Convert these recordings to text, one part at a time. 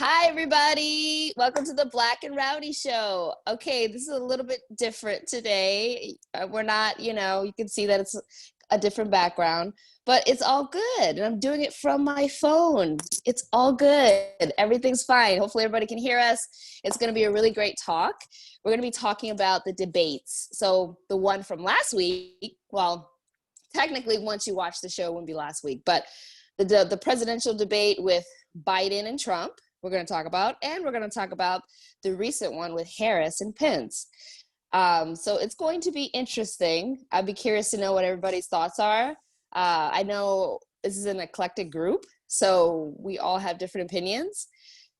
Hi, everybody. Welcome to the Black and Rowdy Show. Okay, this is a little bit different today. We're not, you can see that it's a different background, but it's all good. And I'm doing it from my phone. It's all good. Everything's fine. Hopefully, everybody can hear us. It's going to be a really great talk. We're going to be talking about the debates. So, the one from last week, well, technically, once you watch the show, it wouldn't be last week, but the presidential debate with Biden and Trump we're going to talk about, and we're going to talk about the recent one with Harris and Pence. So it's going to be interesting. I'd be curious to know what everybody's thoughts are. I know this is an eclectic group, so we all have different opinions.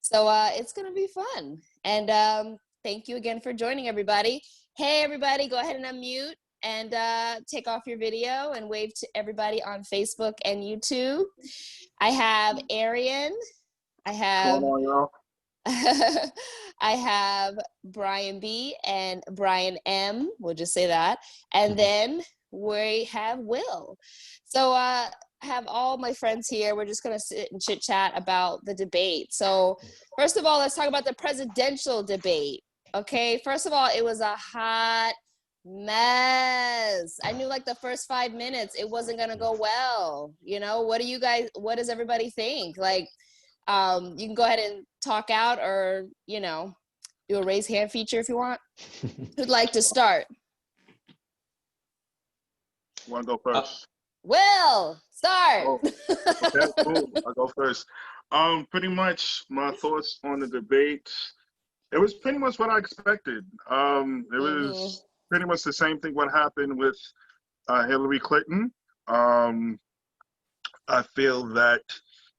So it's going to be fun. And thank you again for joining, everybody. Hey, everybody, go ahead and unmute and take off your video and wave to everybody on Facebook and YouTube. I have Arian. I have I have Brian B and Brian M. We'll just say that. And then we have Will. So I have all my friends here. We're just going to sit and chit chat about the debate. So first of all, let's talk about the presidential debate. Okay. First of all, it was a hot mess. I knew like the first 5 minutes, it wasn't going to go well. What does everybody think? Like, you can go ahead and talk out or, do a raise hand feature if you want. Who'd like to start? Want to go first? Will, start. Oh, okay, cool. I'll go first. Pretty much my thoughts on the debate. It was pretty much what I expected. It was pretty much the same thing what happened with Hillary Clinton. I feel that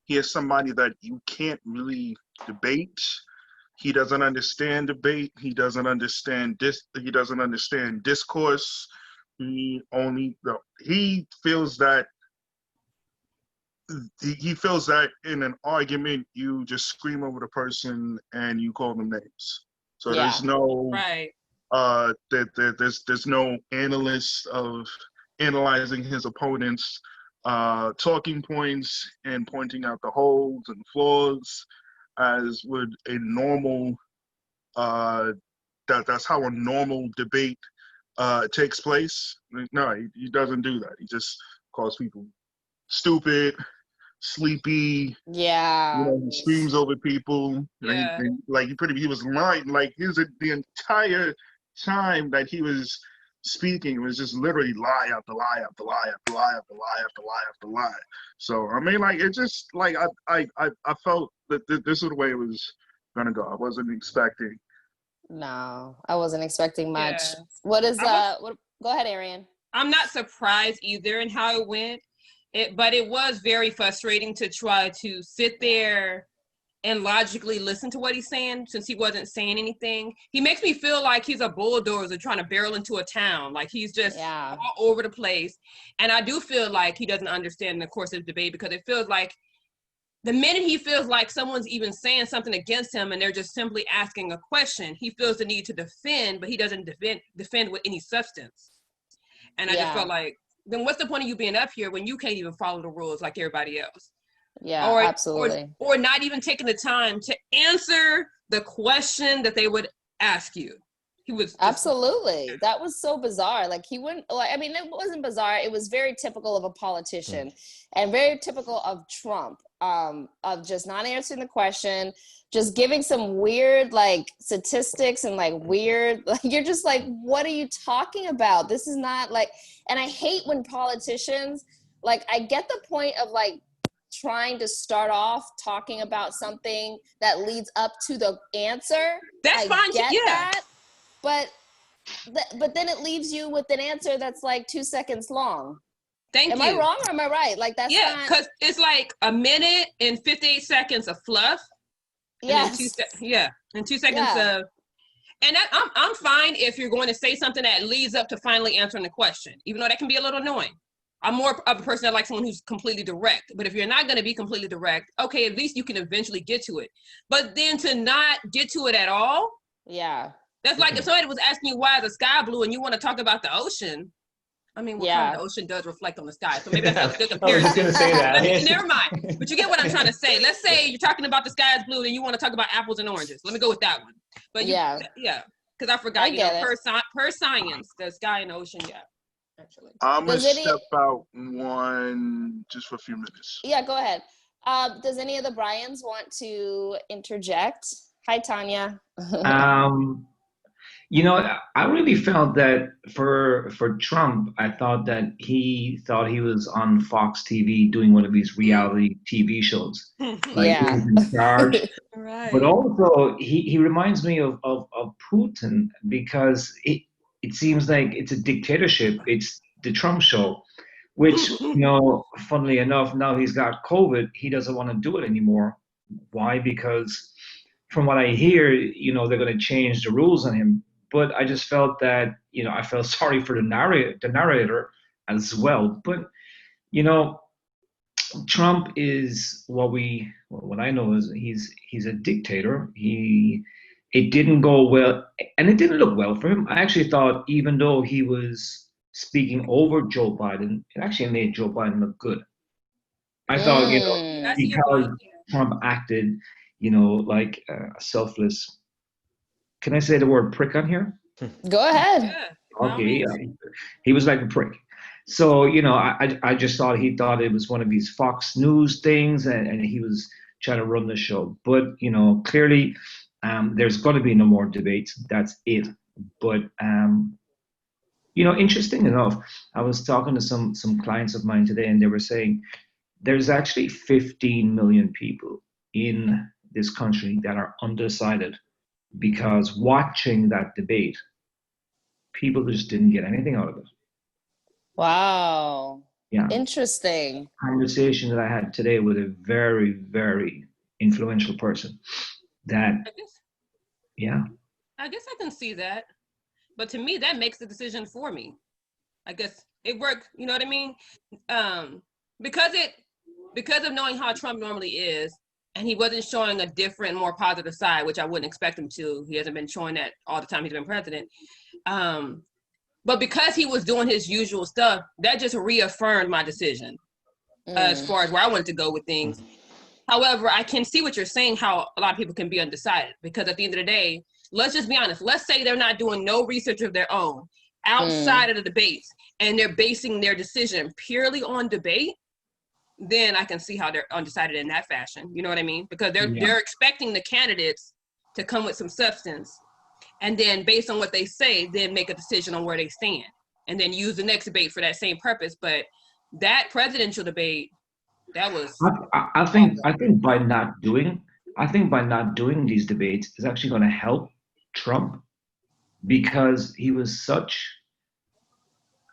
he is somebody that you can't really debate. He doesn't understand debate. He doesn't understand He doesn't understand discourse. He feels that in an argument you just scream over the person and you call them names. So there's no there's no analyst of analyzing his opponent's talking points and pointing out the holes and flaws as would a normal that's how a normal debate takes place. No, he doesn't do that. He just calls people stupid, sleepy. Yeah. He screams over people. Yeah. He was lying. Like the entire time that he was speaking was just literally lie after lie after lie after lie after lie after lie after lie. So I mean, like, it just like I felt that this is the way it was gonna go. I wasn't expecting. No, I wasn't expecting much. Yeah. What is go ahead, Arian. I'm not surprised either in how it went. But it was very frustrating to try to sit there and logically listen to what he's saying since he wasn't saying anything. He makes me feel like he's a bulldozer trying to barrel into a town. Like he's just all over the place. And I do feel like he doesn't understand the course of the debate because it feels like the minute he feels like someone's even saying something against him and they're just simply asking a question, he feels the need to defend, but he doesn't defend with any substance. And I just felt like, then what's the point of you being up here when you can't even follow the rules like everybody else? Yeah, absolutely. Or not even taking the time to answer the question that they would ask you. He was absolutely. That was so bizarre. Like he wouldn't. Like, I mean, it wasn't bizarre. It was very typical of a politician, and very typical of Trump. Of just not answering the question, just giving some weird like statistics and like weird. Like you're just like, what are you talking about? This is not like. And I hate when politicians like. I get the point of like trying to start off talking about something that leads up to the answer. That's fine. Get that. But then it leaves you with an answer that's like 2 seconds long. Am I wrong or am I right? Like that's because it's like a minute and 58 seconds of fluff. Yes. And 2 seconds of. And I'm fine if you're going to say something that leads up to finally answering the question, even though that can be a little annoying. I'm more of a person that likes someone who's completely direct. But if you're not going to be completely direct, okay, at least you can eventually get to it. But then to not get to it at all. Yeah. That's like if somebody was asking you why is the sky blue and you want to talk about the ocean, I mean, what kind Yeah. of the ocean does reflect on the sky, so maybe that's a good I was just comparison. gonna say that. Never mind. But you get what I'm trying to say. Let's say you're talking about the sky is blue, and you want to talk about apples and oranges. Let me go with that one. But Yeah. because I forgot. I get it. Per science, the sky and the ocean. Yeah, actually. I'm gonna Does any? step out one just for a few minutes. Yeah, go ahead. Does any of the Bryans want to interject? Hi, Tanya. Um, I really felt that for Trump, I thought that he thought he was on Fox TV doing one of these reality TV shows, like he Yeah. was in charge. Right. But also, he reminds me of Putin because it seems like it's a dictatorship. It's the Trump show, which, funnily enough, now he's got COVID, he doesn't want to do it anymore. Why? Because from what I hear, they're going to change the rules on him. But I just felt that, I felt sorry for the narrator as well. But, Trump is what I know is he's a dictator. It didn't go well, and it didn't look well for him. I actually thought even though he was speaking over Joe Biden, it actually made Joe Biden look good. I thought, Mm. because Trump acted, like a selfless. Can I say the word prick on here? Go ahead. Yeah. Okay, he was like a prick. So, I just thought he thought it was one of these Fox News things, and he was trying to run the show. But, clearly, there's going to be no more debates. That's it. But, interesting enough, I was talking to some clients of mine today, and they were saying there's actually 15 million people in this country that are undecided because watching that debate, people just didn't get anything out of it. Wow. Yeah. Interesting. Conversation that I had today with a very, very influential person that, I guess I can see that. But to me, that makes the decision for me. I guess it worked, you know what I mean? Because of knowing how Trump normally is, and he wasn't showing a different, more positive side, which I wouldn't expect him to. He hasn't been showing that all the time he's been president. But because he was doing his usual stuff, that just reaffirmed my decision as far as where I wanted to go with things. However, I can see what you're saying, how a lot of people can be undecided, because at the end of the day, let's just be honest. Let's say they're not doing no research of their own outside of the debates, and they're basing their decision purely on debate. Then I can see how they're undecided in that fashion. You know what I mean? Because they're expecting the candidates to come with some substance, and then based on what they say, then make a decision on where they stand, and then use the next debate for that same purpose. But that presidential debate, that was. I think by not doing these debates is actually going to help Trump, because he was such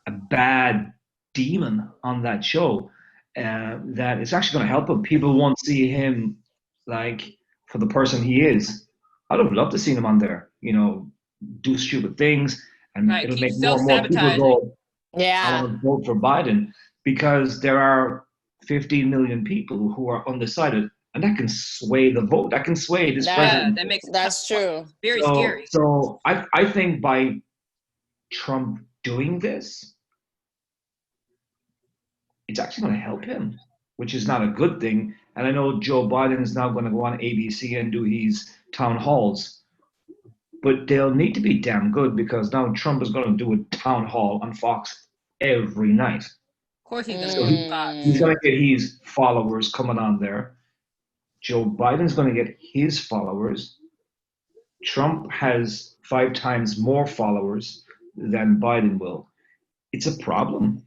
a bad demon on that show. That it's actually going to help him. People won't see him like for the person he is. I'd have loved to see him on there, do stupid things, and it'll make more and more people go, I want to vote for Biden, because there are 15 million people who are undecided, and that can sway the vote. That can sway this president. That's true. Very scary. So I think by Trump doing this, it's actually going to help him, which is not a good thing. And I know Joe Biden is now going to go on ABC and do his town halls, but they'll need to be damn good, because now Trump is going to do a town hall on Fox every night. Of course he's going So he's going to get his followers coming on there. Joe Biden's going to get his followers. Trump has 5 times more followers than Biden will. It's a problem.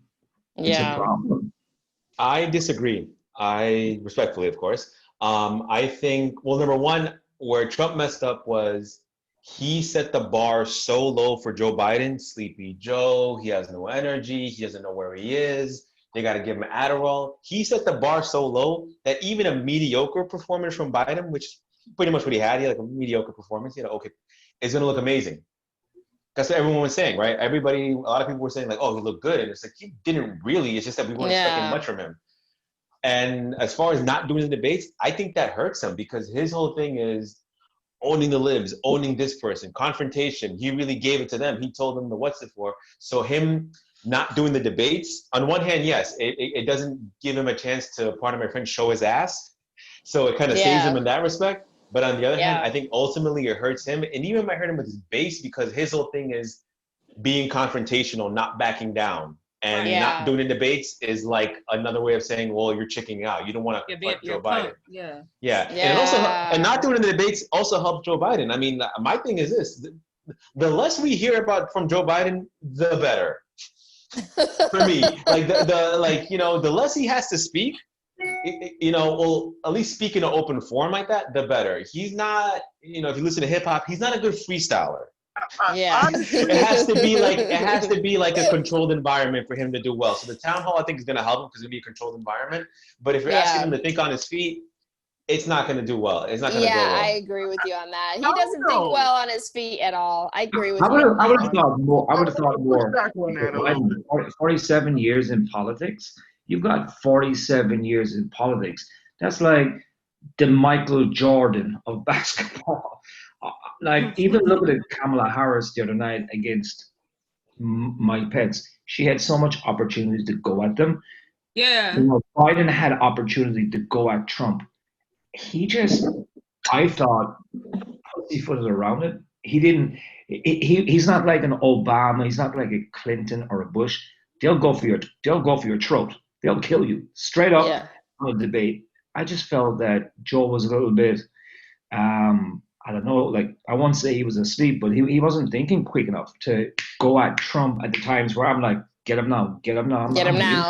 It's a problem. I disagree. I respectfully, of course. I think, well, number one, where Trump messed up was he set the bar so low for Joe Biden. Sleepy Joe, he has no energy. He doesn't know where he is. They got to give him Adderall. He set the bar so low that even a mediocre performance from Biden, which is pretty much what he had, like a mediocre performance, okay, it's going to look amazing. That's what everyone was saying, right? A lot of people were saying like, oh, he looked good. And it's like, he didn't really. It's just that we weren't expecting much from him. And as far as not doing the debates, I think that hurts him, because his whole thing is owning the libs, owning this person, confrontation. He really gave it to them. He told them the what's it for. So him not doing the debates, on one hand, yes, it doesn't give him a chance to, pardon my French, show his ass. So it kind of saves him in that respect. But on the other hand, I think ultimately it hurts him. And even might hurt him with his base because his whole thing is being confrontational, not backing down. And not doing the debates is like another way of saying, well, you're chicking out. You don't want to confront Joe Biden. Yeah. And it also, and not doing the debates also helps Joe Biden. I mean, my thing is this, the less we hear about from Joe Biden, the better. For me, like the less he has to speak, well, at least speak in an open forum like that, the better. He's not, if you listen to hip hop, he's not a good freestyler. It has to be like a controlled environment for him to do well. So the town hall, I think, is going to help him because it'll be a controlled environment. But if you're asking him to think on his feet, it's not going to do well. It's not going to go well. I agree with you on that. He doesn't think well on his feet at all. I agree with you. I would have thought more. 47 years in politics. You've got 47 years in politics. That's like the Michael Jordan of basketball. Like, even look at Kamala Harris the other night against Mike Pence. She had so much opportunity to go at them. Yeah. Biden had opportunity to go at Trump. He just, I thought, pussyfooted around it. He didn't. He's not like an Obama. He's not like a Clinton or a Bush. They'll go for your throat. They'll kill you straight up on a debate. I just felt that Joe was a little bit, I don't know, like, I won't say he was asleep, but he wasn't thinking quick enough to go at Trump at the times where I'm like, get him now. Get him now.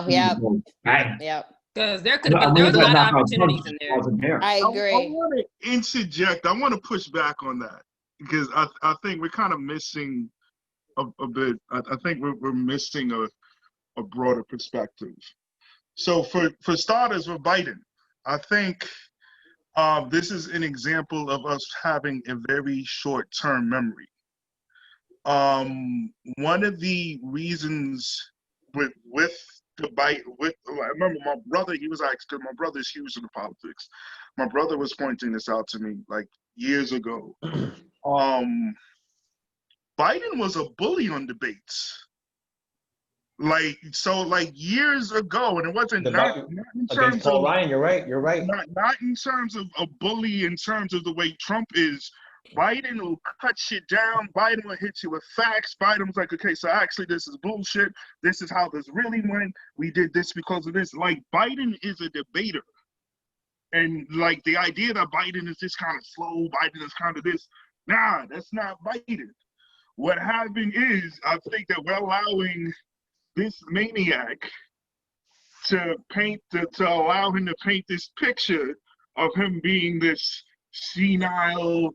Yep. Bang. Yep. Because there was a lot of opportunities in there. I agree. I want to interject. I want to push back on that because I think we're kind of missing a bit. I think we're missing a broader perspective. So for starters, with Biden, I think this is an example of us having a very short-term memory. One of the reasons with the Biden, I remember my brother, he was asked, because my brother's huge into politics. My brother was pointing this out to me like years ago. Biden was a bully on debates. Like years ago, and it wasn't not in terms against Paul of Ryan. You're right. Not in terms of a bully, in terms of the way Trump is. Biden will cut shit down. Biden will hit you with facts. Biden was like, okay, so actually this is bullshit. This is how this really went. We did this because of this. Like, Biden is a debater. And like the idea that Biden is just kind of slow, Biden is kind of this. Nah, that's not Biden. What happened is, I think that we're allowing this maniac to allow him to paint this picture of him being this senile,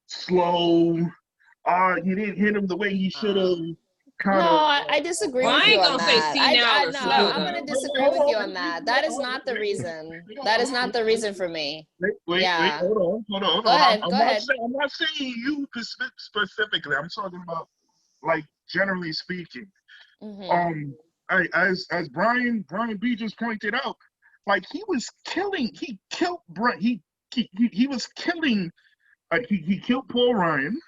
slow, you didn't hit him the way you should have. I disagree with you on that. I'm going to disagree with you on that. That is not the reason. That is not the reason for me. Wait, hold on. Go ahead. I'm not saying you specifically. I'm talking about, like, generally speaking. Mm-hmm. As Brian B just pointed out, like, he was killing. He killed he was killing. He killed Paul Ryan.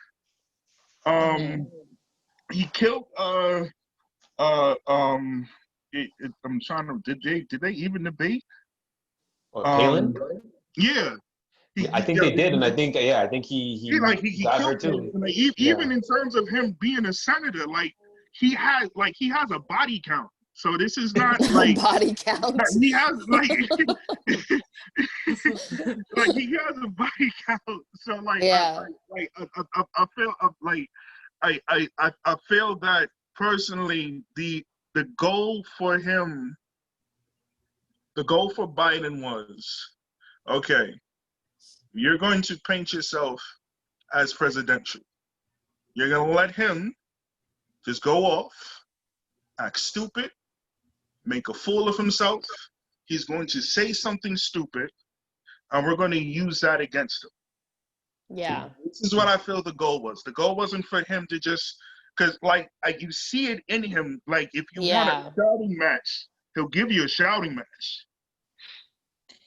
He killed I'm trying to, did they even debate? Palin? Yeah. I think they did, and I think he got her too. Like, even in terms of him being a senator, like, he has a body count. So this is not like body count. He has like like he has a body count. So like I feel like I feel that personally the goal for him, the goal for Biden was, okay, you're going to paint yourself as presidential. You're going to let him just go off, act stupid, make a fool of himself. He's going to say something stupid, and we're going to use that against him. Yeah. This is what I feel the goal was. The goal wasn't for him to just, because like you see it in him. Like, if you want a shouting match, he'll give you a shouting match.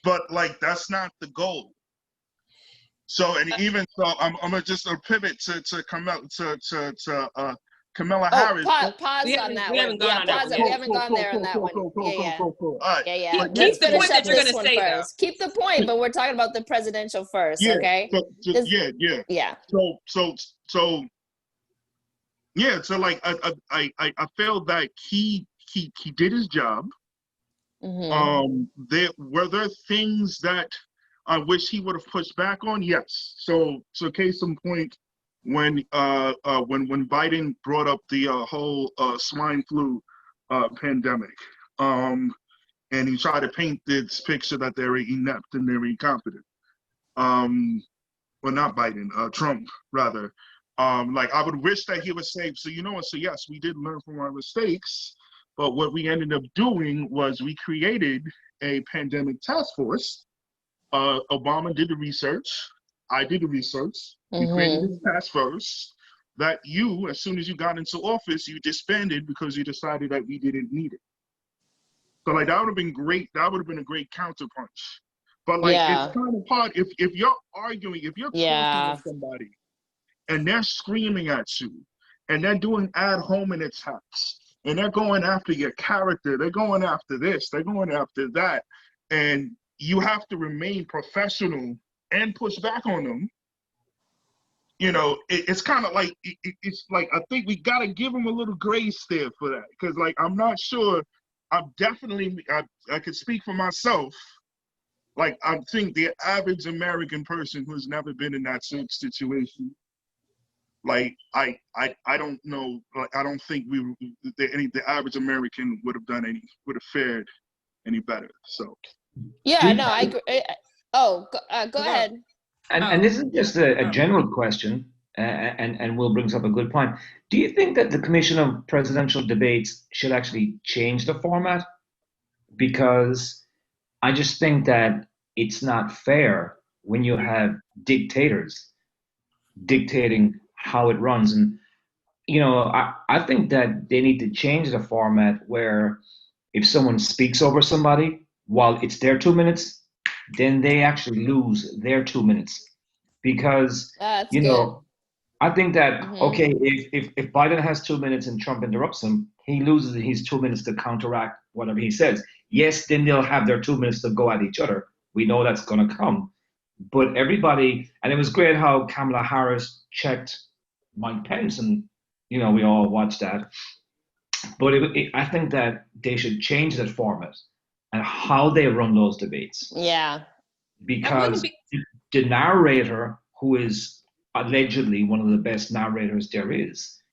But like, that's not the goal. So, and even so, I'm gonna just pivot to come out to Kamala Oh, Harris. pause on that we one. haven't gone Yeah, on that pause one it. yet. We haven't gone there on that one. Yeah. Cool. All right. Yeah. But yeah, Keep Let's the finish point up that you're this gonna one say though. first. Keep the point, but we're talking about the presidential first, yeah. okay? Yeah. So like I felt that he did his job. There things that I wish he would have pushed back on. Yes. So case in point, when Biden brought up the whole swine flu pandemic, and he tried to paint this picture that they're inept and they're incompetent. Well, not Biden, Trump rather. Like I would wish that he would say, so yes, we did learn from our mistakes, but what we ended up doing was we created a pandemic task force. Obama did the research. I did the research. We created this task force that you, as soon as you got into office, you disbanded because you decided that we didn't need it. So like that would have been great. That would have been a great counterpunch. But like it's kind of hard if you're arguing, if you're talking with somebody and they're screaming at you and they're doing ad hominem attacks and they're going after your character, they're going after this, they're going after that, and you have to remain professional and push back on them. It's kind of like it's like I think we got to give them a little grace there for that, because like I'm not sure. I could speak for myself. Like I think the average American person who's never been in that situation, like I don't know. Like I don't think the average American would have fared any better. So Yeah, no, I agree. Oh, go ahead. And this is just a general question, and Will brings up a good point. Do you think that the Commission of Presidential Debates should actually change the format? Because I just think that it's not fair when you have dictators dictating how it runs. And, I think that they need to change the format where if someone speaks over somebody while it's their 2 minutes, then they actually lose their 2 minutes. Because, That's good. I think that, okay, if Biden has 2 minutes and Trump interrupts him, he loses his 2 minutes to counteract whatever he says. Yes, then they'll have their 2 minutes to go at each other. We know that's going to come. But everybody, and it was great how Kamala Harris checked Mike Pence, and, we all watched that. But I think that they should change that format and how they run those debates. Yeah. Because the narrator, who is allegedly one of the best narrators there is,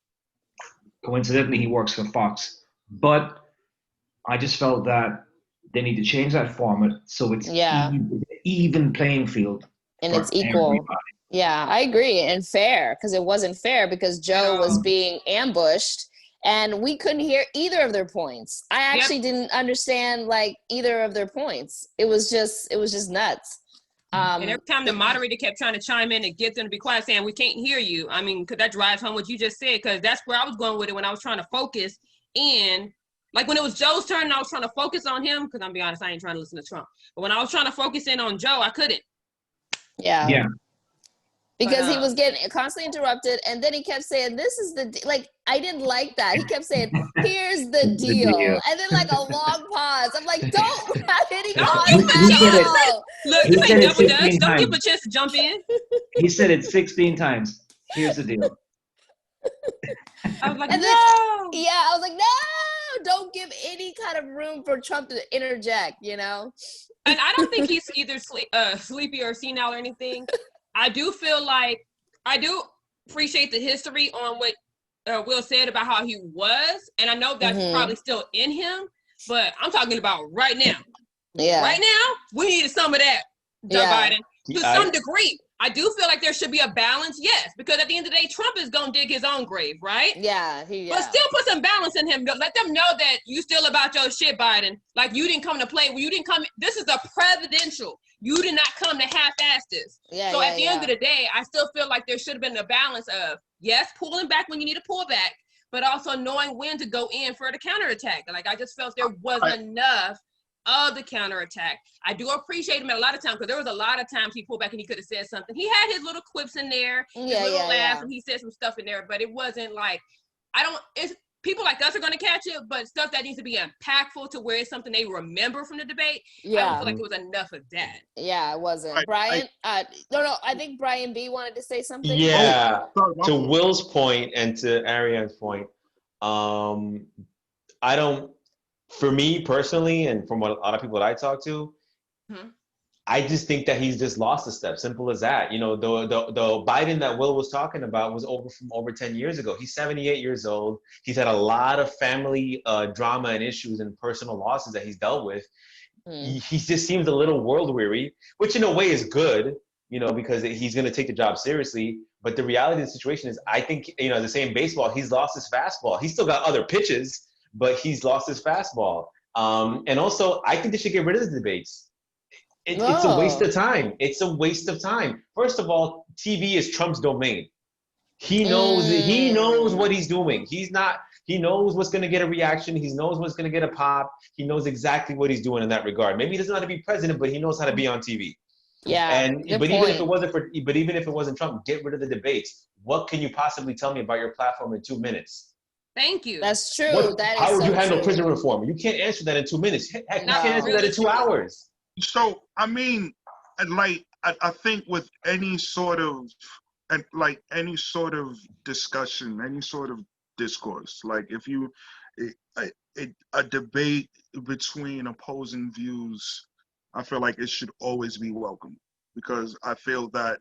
coincidentally, he works for Fox. But I just felt that they need to change that format so it's even playing field. And it's equal. Everybody. Yeah, I agree. And fair, because it wasn't fair because Joe was being ambushed and we couldn't hear either of their points. I actually didn't understand like either of their points. It was just nuts. And every time the moderator kept trying to chime in and get them to be quiet, saying, we can't hear you. I mean, because that drives home what you just said, because that's where I was going with it when I was trying to focus in. Like when it was Joe's turn and I was trying to focus on him, because I'm be honest, I ain't trying to listen to Trump. But when I was trying to focus in on Joe, I couldn't. Yeah. Because he was getting constantly interrupted, and then he kept saying, "This is the I didn't like that." He kept saying, "Here's the deal," and then like a long pause. I'm like, "Don't have any pause at all." Look, you ain't double dutch. Don't give him a chance to jump in. He said it 16 times. Here's the deal. I was like, and no. Then, I was like, no, don't give any kind of room for Trump to interject. And I don't think he's either sleepy or senile or anything. I do feel like I do appreciate the history on what Will said about how he was, and I know that's probably still in him, but I'm talking about right now. Yeah. Right now, we needed some of that, Joe Biden, to some degree. I do feel like there should be a balance, yes, because at the end of the day, Trump is going to dig his own grave, right? Yeah. But still put some balance in him. Let them know that you still about your shit, Biden. Like, you didn't come to play. You didn't come. This is a presidential. You did not come to half-ass this. So at the end of the day, I still feel like there should have been a balance of, yes, pulling back when you need to pull back, but also knowing when to go in for the counterattack. Like, I just felt there wasn't enough of the counterattack. I do appreciate him at a lot of times, because there was a lot of times he pulled back and he could have said something. He had his little quips in there, his little laughs, and he said some stuff in there, but it wasn't like I don't. It's people like us are going to catch it, but stuff that needs to be impactful to where it's something they remember from the debate. I don't feel like it was enough of that. Yeah, it wasn't. I- Brian, no, I think Brian B wanted to say something. Yeah. Sorry, my To fault. Will's point and to Ariane's point, I don't. For me personally, and from what a lot of people that I talk to, I just think that he's just lost a step. Simple as that. You know, the Biden that Will was talking about was from over 10 years ago. He's 78 years old. He's had a lot of family drama and issues and personal losses that he's dealt with. He just seems a little world weary, which in a way is good, you know, because he's going to take the job seriously. But the reality of the situation is, I think, you know, the same baseball, he's lost his fastball. He's still got other pitches, but he's lost his fastball. And also, I think they should get rid of the debates. It's a waste of time. It's a waste of time. First of all, TV is Trump's domain. He knows what he's doing. He knows what's going to get a reaction. He knows what's going to get a pop. He knows exactly what he's doing in that regard. Maybe he doesn't know how to be president, but he knows how to be on TV. Yeah. Even if it wasn't Trump, get rid of the debates. What can you possibly tell me about your platform in 2 minutes? Thank you. That's true. How would you handle prison reform? You can't answer that in 2 minutes. Heck, you can't answer that in 2 hours. So I mean, like I think with any sort of discussion, any sort of discourse, like if you a debate between opposing views, I feel like it should always be welcome, because I feel that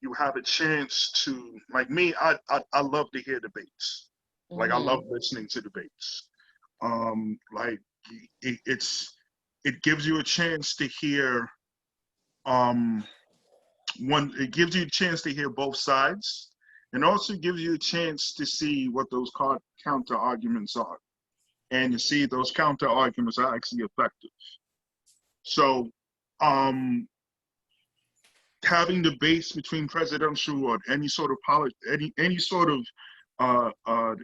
you have a chance to, like me, I love to hear debates. Like I love listening to debates. Like it gives you a chance to hear it gives you a chance to hear both sides, and also gives you a chance to see what those counter arguments are, and to see those counter arguments are actually effective. So having debates between presidential or any sort of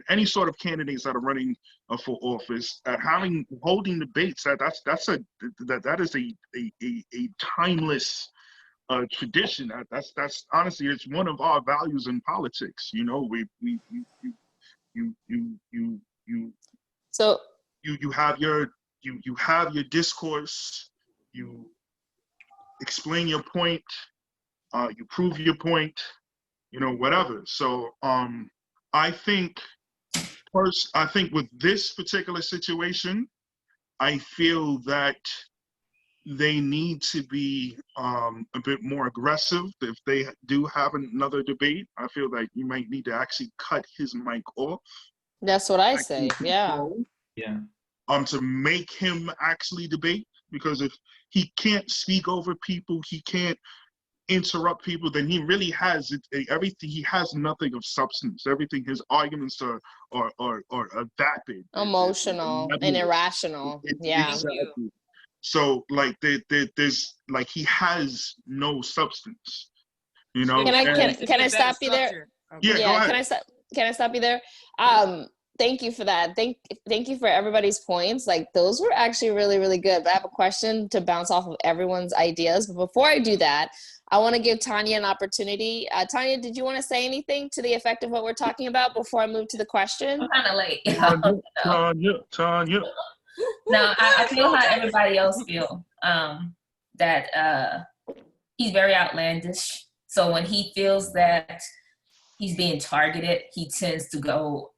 any sort of candidates that are running for office, holding debates, that is a timeless tradition. That's honestly, it's one of our values in politics. You know, you have your discourse, you explain your point, you prove your point, you know, whatever. So I think with this particular situation, I feel that they need to be a bit more aggressive. If they do have another debate, I feel like you might need to actually cut his mic off. That's what I say. Yeah. To make him actually debate, because if he can't speak over people, he can't interrupt people, then he really has everything. He has nothing of substance. Everything, his arguments are vapid, emotional, and irrational. Yeah. Exactly. So like there's like, he has no substance, you know. Can I stop you there? Yeah, go ahead. Can I stop you there? Thank you for that. Thank you for everybody's points. Like, those were actually really, really good. But I have a question to bounce off of everyone's ideas. But before I do that, I want to give Tanya an opportunity. Tanya, did you want to say anything to the effect of what we're talking about before I move to the question? I'm kind of late. Tanya. No, I feel how everybody else feel. That he's very outlandish. So when he feels that he's being targeted, he tends to go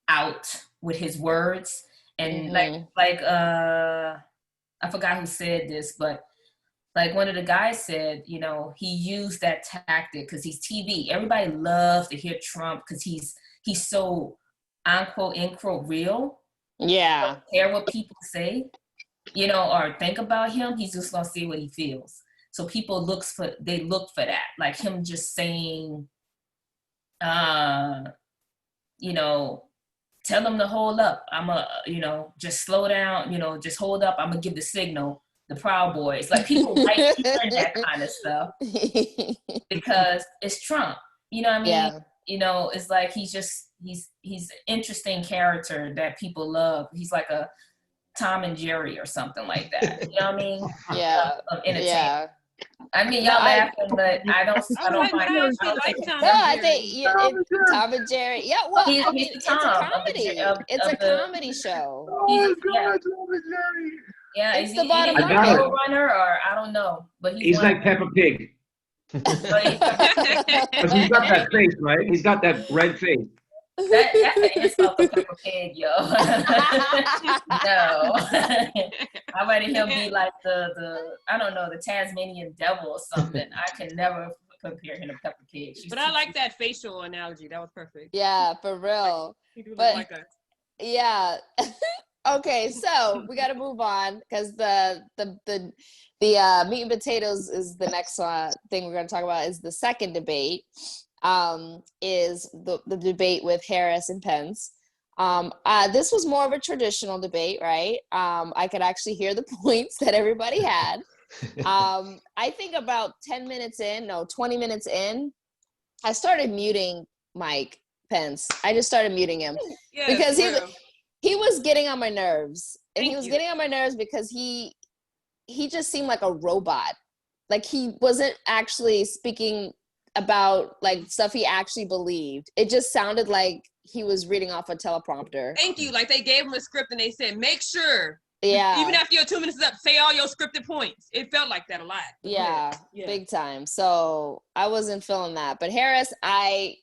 out with his words. And like I forgot who said this, but like one of the guys said, you know, he used that tactic because he's TV. Everybody loves to hear Trump because he's so unquote, end quote, real. Yeah. Don't care what people say, you know, or think about him. He's just gonna say what he feels. So people look for that, like him just saying, you know, tell them to hold up. You know, just slow down. You know, just hold up. I'm gonna give the signal. The Proud Boys, like people like hearing that kind of stuff because it's Trump. You know what I mean? Yeah. You know, it's like he's an interesting character that people love. He's like a Tom and Jerry or something like that. You know what I mean? Yeah. Of entertainment. Yeah. I mean, No, y'all laughing, but I don't I was like, find wow, I she don't likes think Tom no, and I Jerry. think Tom and Jerry. Yeah, well, he's, I he's mean, the it's a Tom comedy. It's a comedy show. Oh yeah, God, Tom and Jerry. yeah. It's Is the he bottom the I got line. it. showrunner or I don't know, but he's He's one. like Peppa Pig. Because he's got that face, right? He's got that red face. That's an insult to Peppa Pig, yo. No. I'd rather him be like the I don't know, the Tasmanian devil or something. I can never compare him to Peppa Pig. But I like that facial analogy. That was perfect. Yeah, for real. He do look But- like us. Yeah. Okay, so we got to move on because the meat and potatoes is the next thing we're going to talk about. Is the second debate. Is the debate with Harris and Pence. This was more of a traditional debate, right? I could actually hear the points that everybody had. I think about 20 minutes in, I started muting Mike Pence. I just started muting him Yeah, because for real. he was getting on my nerves. And he Thank was you. getting on my nerves because he just seemed like a robot. Like he wasn't actually speaking about like stuff he actually believed. It just sounded like he was reading off a teleprompter. Thank you. Like they gave him a script and they said, make sure, Yeah. even after your 2 minutes is up, say all your scripted points. It felt like that a lot. But go ahead. Yeah, big time. So I wasn't feeling that. But Harris, I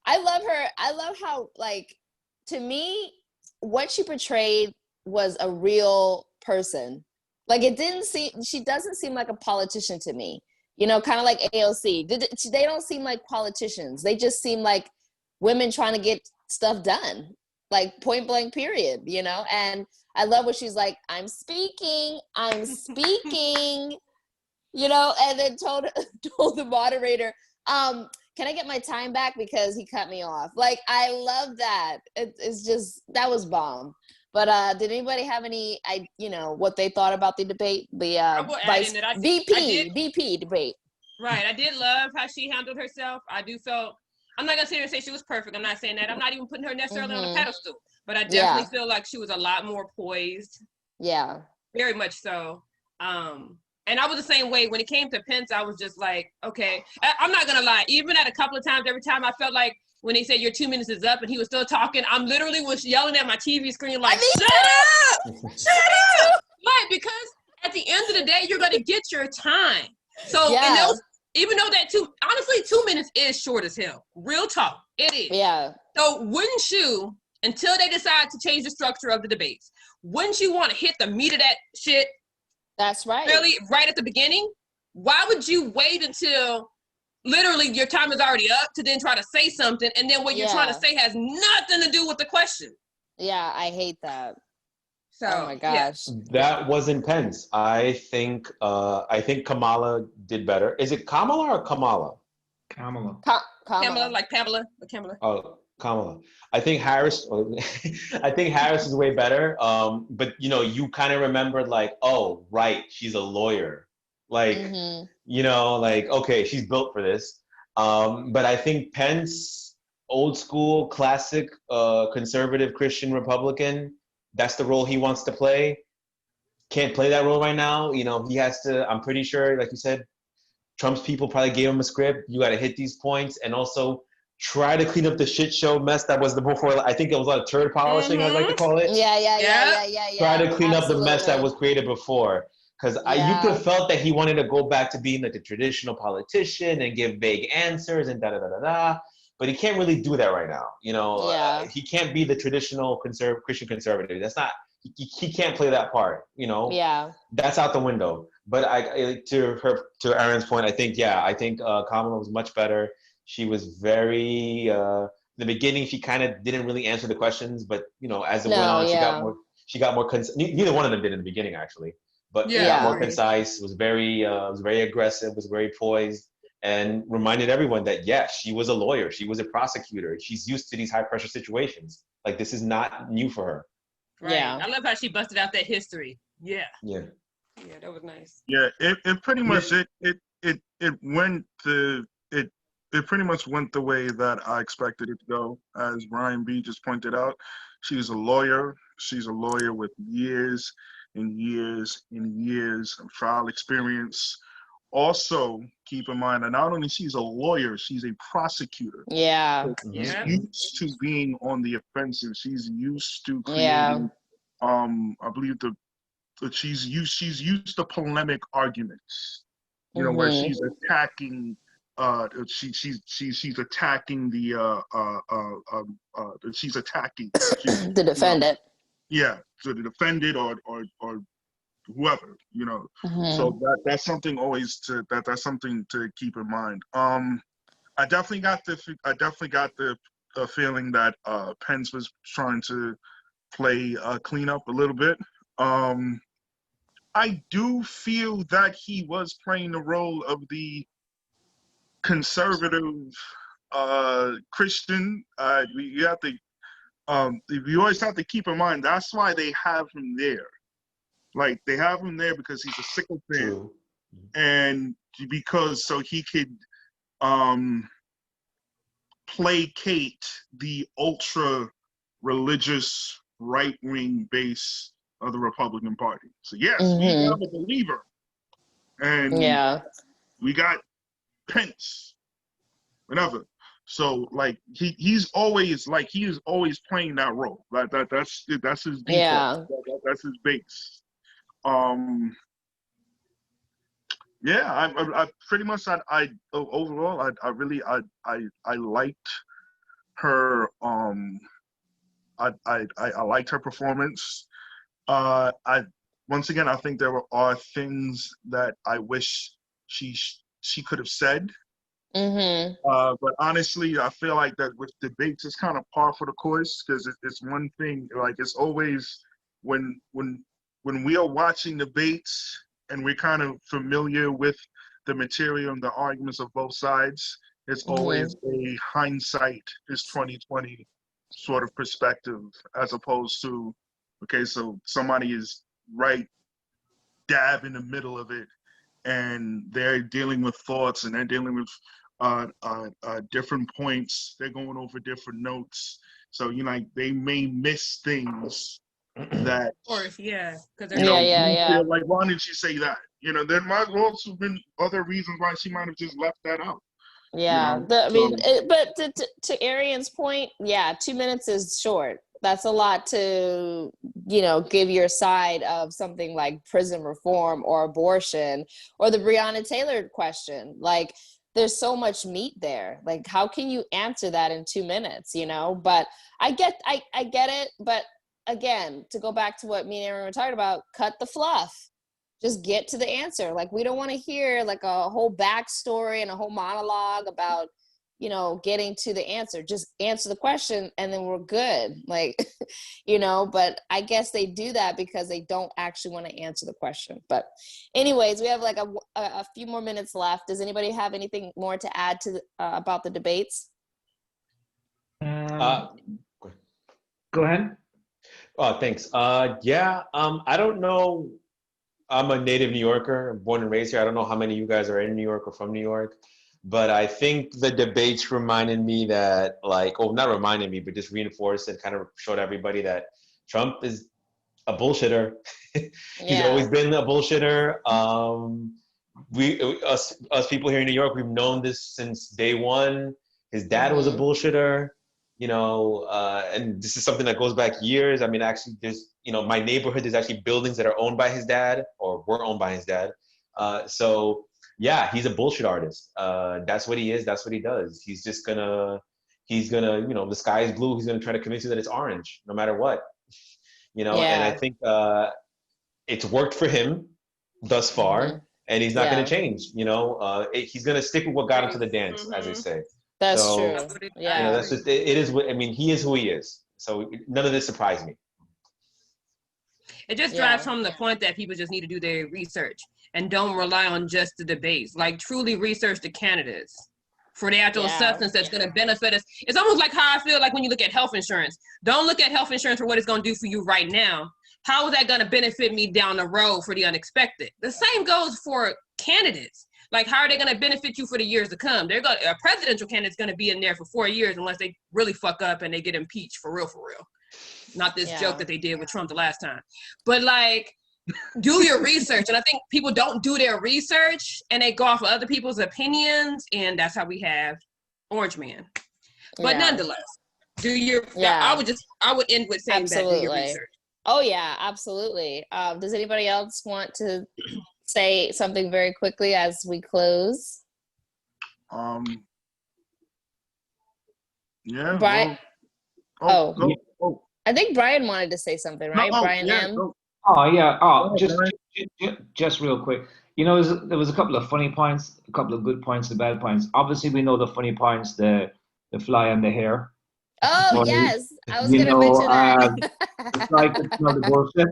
love her. I love how, like, to me, what she portrayed was a real person. Like, she doesn't seem like a politician to me. You know, kind of like AOC. They don't seem like politicians. They just seem like women trying to get stuff done. Like, point blank, period, you know? And I love what she's like, I'm speaking, you know, and then told the moderator, can I get my time back because he cut me off? Like, I love that. It's just, that was bomb. But did anybody have any, what they thought about the debate? The VP debate. Right. I did love how she handled herself. I'm not going to sit here and say she was perfect. I'm not saying that. I'm not even putting her necessarily on a pedestal. But I definitely feel like she was a lot more poised. Yeah. Very much so. And I was the same way. When it came to Pence, I was just like, okay. I'm not going to lie. Even at a couple of times, every time I felt like when they said your 2 minutes is up and he was still talking, I'm literally was yelling at my TV screen like, shut up! Shut up! Like, because at the end of the day, you're going to get your time. So, even though that 2 minutes is short as hell. Real talk. It is. Yeah. So wouldn't you, until they decide to change the structure of the debates, wouldn't you want to hit the meat of that shit? That's right. Really, right at the beginning? Why would you wait until literally your time is already up to then try to say something and then what you're trying to say has nothing to do with the question? Yeah, I hate that. So, oh my gosh. That wasn't Pence. I think Kamala did better. Is it Kamala or Kamala? Kamala. Kamala, like Pamela, but Kamala. Oh, Kamala. I think Harris. I think Harris is way better. But you kind of remembered like, oh, right, she's a lawyer. Like, like, okay, she's built for this. But I think Pence, old school, classic, conservative Christian Republican. That's the role he wants to play. Can't play that role right now. He has to. I'm pretty sure, like you said, Trump's people probably gave him a script. You got to hit these points and also try to clean up the shit show mess that was before. I think it was a lot of turd polishing, I'd like to call it. Yeah. Try to clean up the mess that was created before. Because you could have felt that he wanted to go back to being like the traditional politician and give vague answers and da-da-da-da-da. But he can't really do that right now. He can't be the traditional Christian conservative. That's not, he can't play that part, That's out the window. But to Aaron's point, I think Kamala was much better. She was very, in the beginning, she kind of didn't really answer the questions, but as it went on, she got more, neither one of them did in the beginning actually, but she got more concise, was very aggressive, was very poised, and reminded everyone that, she was a lawyer. She was a prosecutor. She's used to these high pressure situations. Like, this is not new for her. Right. Yeah. I love how she busted out that history. Yeah. Yeah. Yeah, that was nice. Yeah, it pretty much it pretty much went the way that I expected it to go. As Brian B just pointed out, she's a lawyer. She's a lawyer with years and years and years of trial experience also keep in mind that not only she's a lawyer, she's a prosecutor. Yeah. So she's Yeah. used to being on the offensive. She's used to Yeah. creating, I believe that she's used to polemic arguments. You know, where she's attacking, she's attacking she's attacking The defendant. yeah, to the defendant or whoever, you know. So that's something always that's something to keep in mind. I definitely got the feeling that Pence was trying to play clean up a little bit. I do feel that he was playing the role of the conservative Christian. You have to you always have to keep in mind that's why they have him there. Like they have him there because he's a sycophant, and because so he could placate the ultra religious right wing base of the Republican Party. So yes, we have a believer, and we got Pence, whatever. So like he is always playing that role. Like that's his default. Yeah. That's his base. Yeah, I pretty much I overall I really I liked her I liked her performance. I once again I think there are things that I wish she could have said. But honestly, I feel like that with debates, it's kind of par for the course because it's one thing. Like it's always when we are watching debates and we're kind of familiar with the material and the arguments of both sides. It's always a hindsight is 2020 sort of perspective, as opposed to okay, so somebody is right dab in the middle of it, and they're dealing with thoughts and they're dealing with different points. They're going over different notes. So, you know, like, they may miss things that, Of course, yeah. you know, you feel like, why didn't she say that? You know, there might also have been other reasons why she might have just left that out. Yeah, you know? I mean, but to Arian's point, yeah, 2 minutes is short. That's a lot to, you know, give your side of something like prison reform or abortion or the Breonna Taylor question. Like, there's so much meat there. Like, how can you answer that in 2 minutes, you know? But I get it. But again, to go back to what me and Aaron were talking about, cut the fluff. Just get to the answer. Like, we don't want to hear like a whole backstory and a whole monologue about, you know, getting to the answer. Just answer the question and then we're good. Like, you know, but I guess they do that because they don't actually want to answer the question. But anyways, we have like a few more minutes left. Does anybody have anything more to add to about the debates? Go ahead. Oh, thanks. Yeah, I don't know. I'm a native New Yorker, born and raised here. I don't know how many of you guys are in New York or from New York, but I think the debates reminded me that, like, oh, not reminded me, but just reinforced and kind of showed everybody that Trump is a bullshitter. He's always been a bullshitter. Us people here in New York, we've known this since day one. His dad was a bullshitter. You know, and this is something that goes back years. I mean, actually, there's, you know, my neighborhood, there's actually buildings that are owned by his dad or were owned by his dad. So yeah, he's a bullshit artist. That's what he is. That's what he does. He's gonna, you know, the sky is blue. He's gonna try to convince you that it's orange, no matter what. You know, and I think it's worked for him thus far, and he's not gonna change. You know, he's gonna stick with what got him to the dance, as they say. That's true. Yeah. You know, that's just, it is what, I mean, he is who he is. So none of this surprised me. It just drives home the point that people just need to do their research and don't rely on just the debates. Like, truly research the candidates for the actual substance that's going to benefit us. It's almost like how I feel like when you look at health insurance. Don't look at health insurance for what it's going to do for you right now. How is that going to benefit me down the road for the unexpected? The same goes for candidates. Like, how are they going to benefit you for the years to come? A presidential candidate's going to be in there for 4 years unless they really fuck up and they get impeached for real. Not this joke that they did with Trump the last time. But like, do your research. And I think people don't do their research and they go off of other people's opinions, and that's how we have Orange Man. But nonetheless, do your I would end with saying that, do your research. Oh yeah, absolutely. Does anybody else want to say something very quickly as we close? Yeah. Brian. Well, go. I think Brian wanted to say something, right? Brian M. Go. Oh yeah. Oh, Brian. just real quick. You know, there was a couple of funny points, a couple of good points, the bad points. Obviously, we know the funny points, the fly and the hair. Oh But, yes, I was gonna mention that. The fly could smell the bullshit.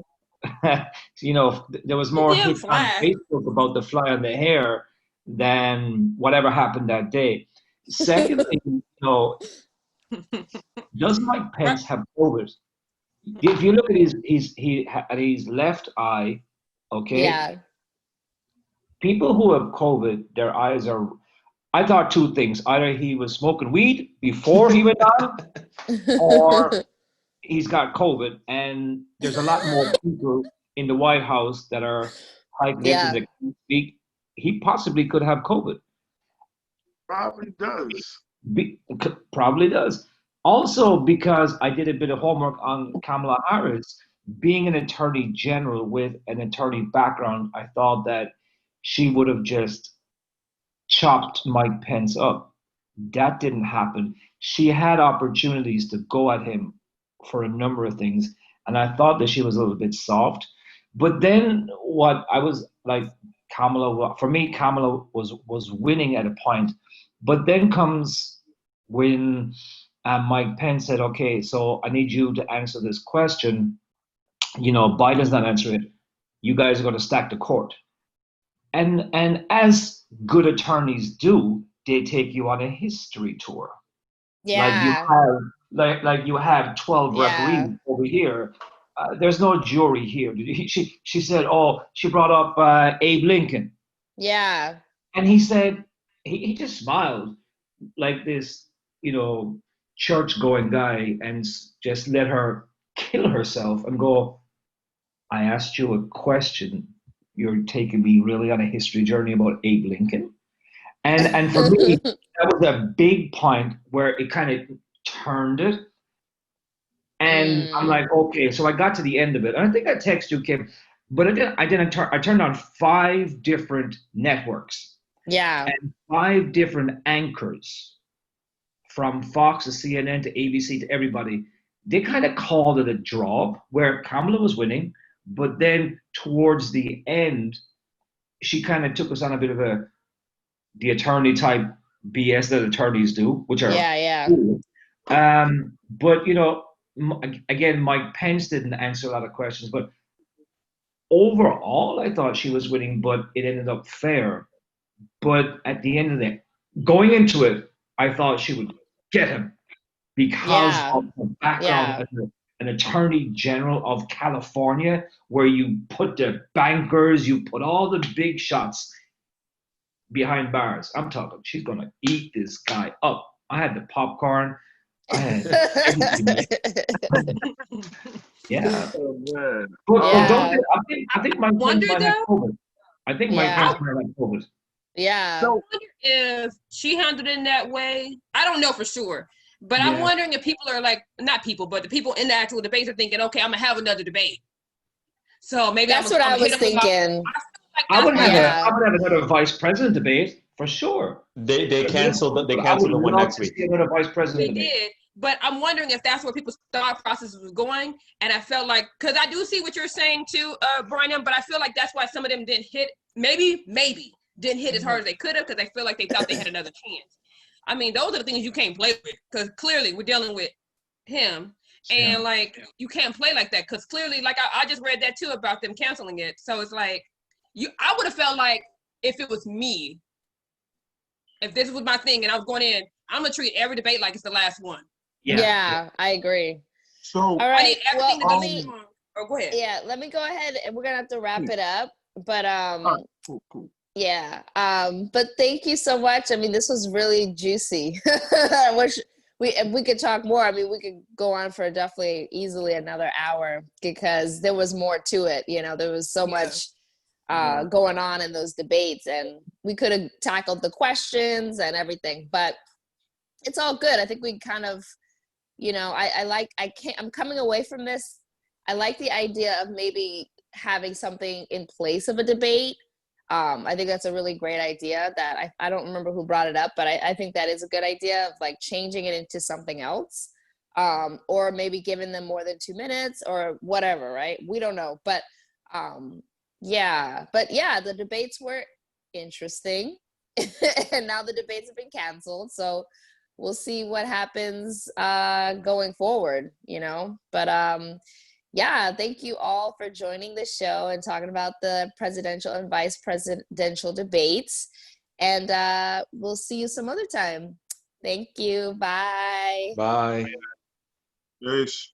You know, there was more hits on Facebook about the fly and the hair than whatever happened that day. Secondly, you know, does Mike Pence have COVID? If you look at his left eye, okay. Yeah. People who have COVID, their eyes are. I thought two things: either he was smoking weed before he went on, or he's got COVID. And there's a lot more people in the White House that are tight-lipped and that can't speak. He possibly could have COVID. Probably does. Probably does. Also, because I did a bit of homework on Kamala Harris, being an attorney general with an attorney background, I thought that she would have just chopped Mike Pence up. That didn't happen. She had opportunities to go at him for a number of things, and I thought that she was a little bit soft. But then what I was like, Kamala was winning at a point, but then comes when Mike Pence said, okay, so I need you to answer this question. You know, Biden's not answering it. You guys are going to stack the court. And as good attorneys do, they take you on a history tour. Yeah. Like you have 12 referees over here. There's no jury here. She said, oh, she brought up Abe Lincoln. Yeah. And he said, he just smiled like this, you know, church-going guy, and just let her kill herself and go, I asked you a question. You're taking me really on a history journey about Abe Lincoln. And for me, that was a big point where it kind of turned it. And I'm like, okay, so I got to the end of it. And I think I texted you, Kim, but I turned on 5 different networks. Yeah. And 5 different anchors, from Fox to CNN to ABC to everybody. They kind of called it a draw where Kamala was winning, but then towards the end, she kind of took us on a bit of the attorney type BS that attorneys do, which are cool. But you know, again, Mike Pence didn't answer a lot of questions, but overall, I thought she was winning, but it ended up fair. But at the end of the going into it, I thought she would get him because of her background as an attorney general of California, where you put the bankers, you put all the big shots behind bars. I'm talking, she's gonna eat this guy up. I had the popcorn. I had everything. Yeah. Oh, man. I think Mike Pence might have COVID. I think Mike Pence might have COVID. Yeah. So I wonder if she handled it in that way. I don't know for sure. But I'm wondering if people are like, not people, but the people in the actual debates are thinking, okay, I'm going to have another debate. So maybe that's what I was thinking. I would have another vice president debate for sure. They canceled the one next week. Another vice president debate. Did. But I'm wondering if that's where people's thought process was going. And I felt like, because I do see what you're saying too, Brian, but I feel like that's why some of them didn't hit, maybe didn't hit as hard as they could have, because they feel like they thought they had another chance. I mean, those are the things you can't play with, because clearly we're dealing with him. And like, you can't play like that, because clearly, like I just read that too about them canceling it. So it's like, I would have felt like if it was me, if this was my thing and I was going in, I'm going to treat every debate like it's the last one. Yeah, I agree. So, all right, well, go ahead. Yeah, let me go ahead, and we're going to have to wrap it up. But cool. Yeah. But thank you so much. I mean, this was really juicy. we could talk more. I mean, we could go on for definitely easily another hour because there was more to it. You know, there was so much going on in those debates, and we could have tackled the questions and everything, but it's all good. I think we kind of, you know, I'm coming away from this. I like the idea of maybe having something in place of a debate. I think that's a really great idea that I don't remember who brought it up, but I think that is a good idea of like changing it into something else. Or maybe giving them more than 2 minutes or whatever, right? We don't know. But yeah, the debates were interesting. And now the debates have been canceled. So we'll see what happens going forward, you know. But yeah, thank you all for joining the show and talking about the presidential and vice presidential debates. And we'll see you some other time. Thank you. Bye. Bye. Peace.